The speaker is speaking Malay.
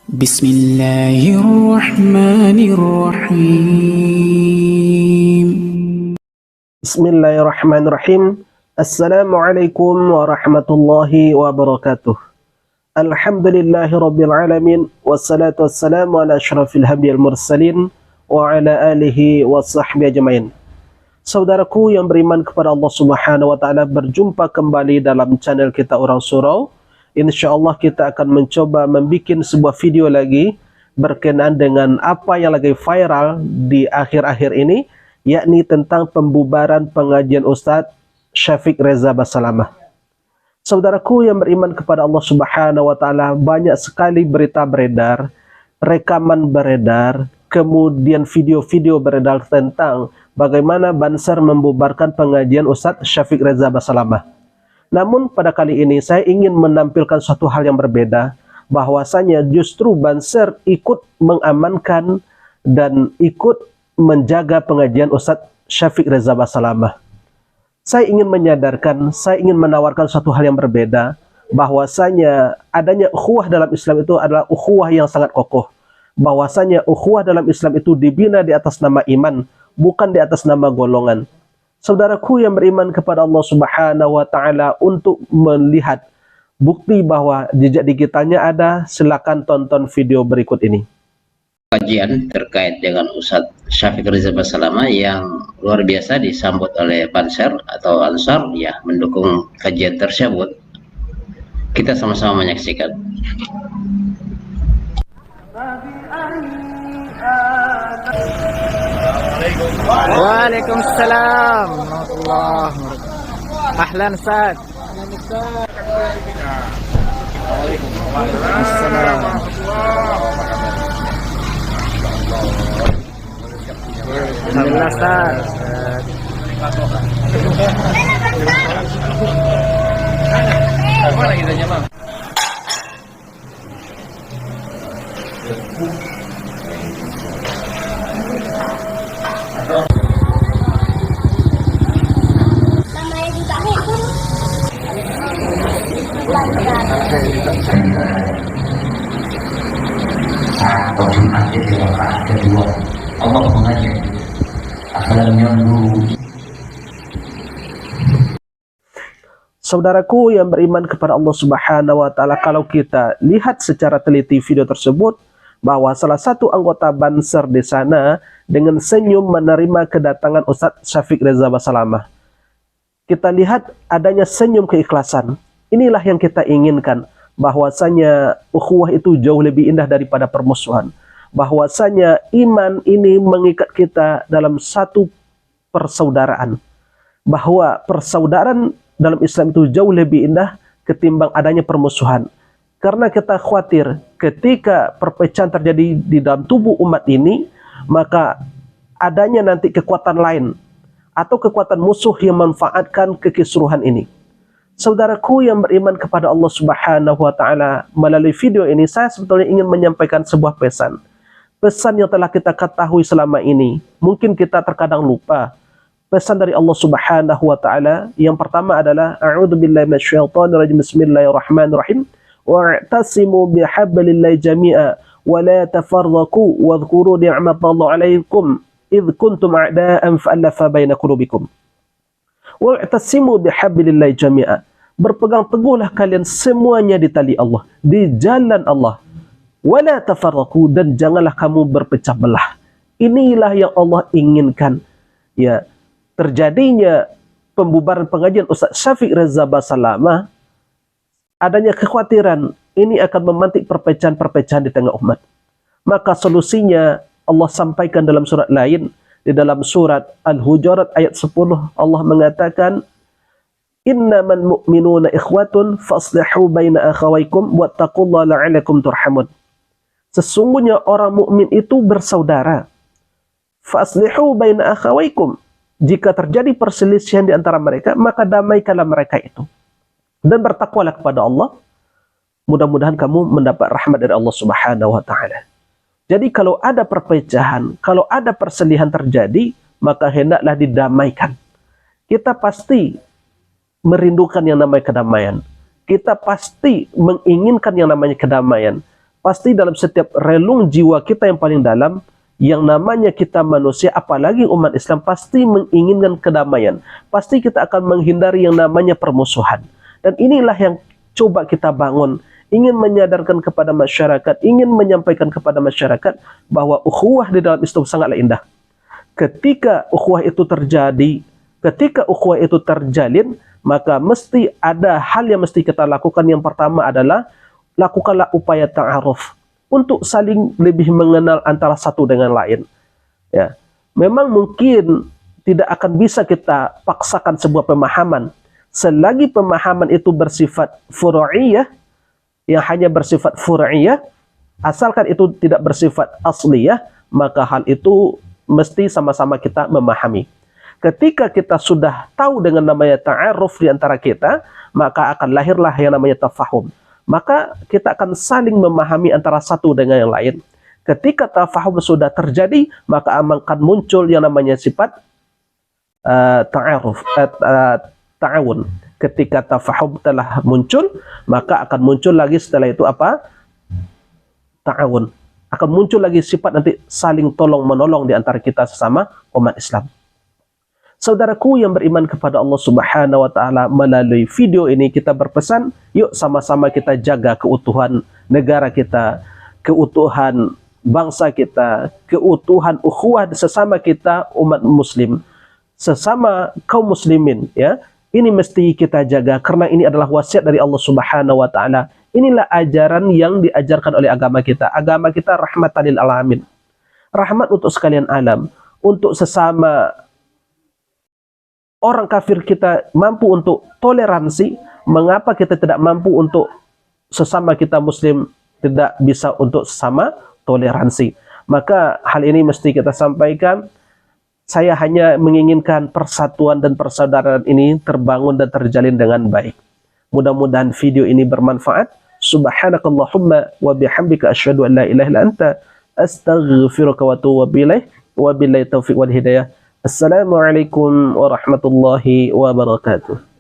Bismillahirrahmanirrahim. Bismillahirrahmanirrahim. Assalamualaikum warahmatullahi wabarakatuh. Alhamdulillahirabbil alamin wassalatu wassalamu ala asyrafil anbiya'il mursalin wa ala alihi washabbihi ajmain. Saudaraku yang beriman kepada Allah Subhanahu wa taala, berjumpa kembali dalam channel kita Orang Surau. InsyaAllah kita akan mencoba membuat sebuah video lagi berkenaan dengan apa yang lagi viral di akhir-akhir ini, yakni tentang pembubaran pengajian Ustaz Syafiq Reza Basalamah. Saudaraku yang beriman kepada Allah Subhanahu wa taala, banyak sekali berita beredar, rekaman beredar, kemudian video-video beredar tentang bagaimana Banser membubarkan pengajian Ustaz Syafiq Reza Basalamah. Namun pada kali ini saya ingin menampilkan suatu hal yang berbeda, bahwasanya justru Banser ikut mengamankan dan ikut menjaga pengajian Ustaz Syafiq Reza Basalamah. Saya ingin menyadarkan, saya ingin menawarkan suatu hal yang berbeda, bahwasanya adanya ukhuwah dalam Islam itu adalah ukhuwah yang sangat kokoh. Bahwasanya ukhuwah dalam Islam itu dibina di atas nama iman, bukan di atas nama golongan. Saudaraku yang beriman kepada Allah Subhanahu wa taala, untuk melihat bukti bahwa jejak digitalnya ada, silakan tonton video berikut ini. Kajian terkait dengan Ustaz Syafiq Reza Basalamah yang luar biasa disambut oleh Banser atau Ansar ya, mendukung kajian tersebut. Kita sama-sama menyaksikan. Waalaikumsalam warahmatullahi wabarakatuh. Ahlan Ustaz. Waalaikumsalam. Alhamdulillah Ustaz. Mana kitanya, Bang? Atau di masjid di rakaat kedua Allah mengajak afalam yanzuru. Saudaraku yang beriman kepada Allah Subhanahu wa taala, kalau kita lihat secara teliti video tersebut, bahwa salah satu anggota Banser di sana dengan senyum menerima kedatangan Ustaz Syafiq Reza Basalamah. Kita lihat adanya senyum keikhlasan. Inilah yang kita inginkan, bahwasanya ukhuwah itu jauh lebih indah daripada permusuhan. Bahwasanya iman ini mengikat kita dalam satu persaudaraan. Bahwa persaudaraan dalam Islam itu jauh lebih indah ketimbang adanya permusuhan. Karena kita khawatir ketika perpecahan terjadi di dalam tubuh umat ini, maka adanya nanti kekuatan lain atau kekuatan musuh yang memanfaatkan kekisruhan ini. Saudaraku yang beriman kepada Allah Subhanahu wa taala, melalui video ini saya sebetulnya ingin menyampaikan sebuah pesan. Pesan yang telah kita ketahui selama ini, mungkin kita terkadang lupa. Pesan dari Allah Subhanahu wa taala yang pertama adalah a'udzubillahi minasyaitonirrajim, bismillahirrahmanirrahim, wa'tasimu bihablillahi jami'a wa la tafarraqu wadhkuru ni'matallahi 'alaikum idh kuntum a'da'an fa'alafa baina qulubikum. Wa'tasimu bihablillahi jami'a. Berpegang teguhlah kalian semuanya di tali Allah, di jalan Allah. Wala tafarraqu, dan janganlah kamu berpecah belah. Inilah yang Allah inginkan. Ya, terjadinya pembubaran pengajian Ustaz Syafiq Reza Basalamah, adanya kekhawatiran ini akan memantik perpecahan-perpecahan di tengah umat. Maka solusinya Allah sampaikan dalam surat lain. Di dalam surat Al-Hujurat ayat 10 Allah mengatakan, innamal mu'minuna ikhwatun faslihu baina akhawaykum wattaqullaha la'allakum turhamun. Sesungguhnya orang mukmin itu bersaudara. Faslihu baina akhawaykum. Jika terjadi perselisihan di antara mereka, maka damaikanlah mereka itu. Dan bertakwalah kepada Allah. Mudah-mudahan kamu mendapat rahmat dari Allah Subhanahu wa taala. Jadi kalau ada perpecahan, kalau ada perselihan terjadi, maka hendaklah didamaikan. Kita pasti merindukan yang namanya kedamaian. Kita pasti menginginkan yang namanya kedamaian. pasti dalam setiap relung jiwa kita yang paling dalam, yang namanya kita manusia, apalagi umat Islam, pasti menginginkan kedamaian. Pasti kita akan menghindari yang namanya permusuhan. Dan inilah yang coba kita bangun, ingin menyadarkan kepada masyarakat, ingin menyampaikan kepada masyarakat bahwa ukhuwah di dalam Islam sangatlah indah. Ketika ukhuwah itu terjadi, ketika ukhuwah itu terjalin, maka mesti ada hal yang mesti kita lakukan. Yang pertama adalah lakukanlah upaya ta'aruf untuk saling lebih mengenal antara satu dengan lain. Ya, memang mungkin tidak akan bisa kita paksakan sebuah pemahaman selagi pemahaman itu bersifat furu'iyah, yang hanya bersifat furu'iyah, asalkan itu tidak bersifat asliyah, maka hal itu mesti sama-sama kita memahami. Ketika kita sudah tahu dengan namanya ta'aruf di antara kita, maka akan lahirlah yang namanya tafahum. Maka kita akan saling memahami antara satu dengan yang lain. Ketika tafahum sudah terjadi, maka akan muncul yang namanya sifat ta'aruf, ta'awun. Ketika tafahum telah muncul, maka akan muncul lagi setelah itu apa? Ta'awun. Akan muncul lagi sifat nanti saling tolong-menolong di antara kita sesama umat Islam. Saudaraku yang beriman kepada Allah Subhanahu wa Ta'ala, melalui video ini kita berpesan, yuk sama-sama kita jaga keutuhan negara kita, keutuhan bangsa kita, keutuhan ukhuwah sesama kita umat muslim, sesama kaum muslimin, ya. Ini mesti kita jaga karena ini adalah wasiat dari Allah Subhanahu wa Ta'ala. Inilah ajaran yang diajarkan oleh agama kita. Agama kita rahmatan lil alamin. Rahmat untuk sekalian alam, untuk sesama orang kafir kita mampu untuk toleransi. Mengapa kita tidak mampu untuk sesama kita muslim tidak bisa untuk sesama toleransi? Maka hal ini mesti kita sampaikan. Saya hanya menginginkan persatuan dan persaudaraan ini terbangun dan terjalin dengan baik. Mudah-mudahan video ini bermanfaat. Subhanakallahumma wa bihamdika asyhadu an la ilaha illa anta astaghfiruka wa atubu ilaik. Wabillahi taufiq wal hidayah. Assalamualaikum warahmatullahi wabarakatuh.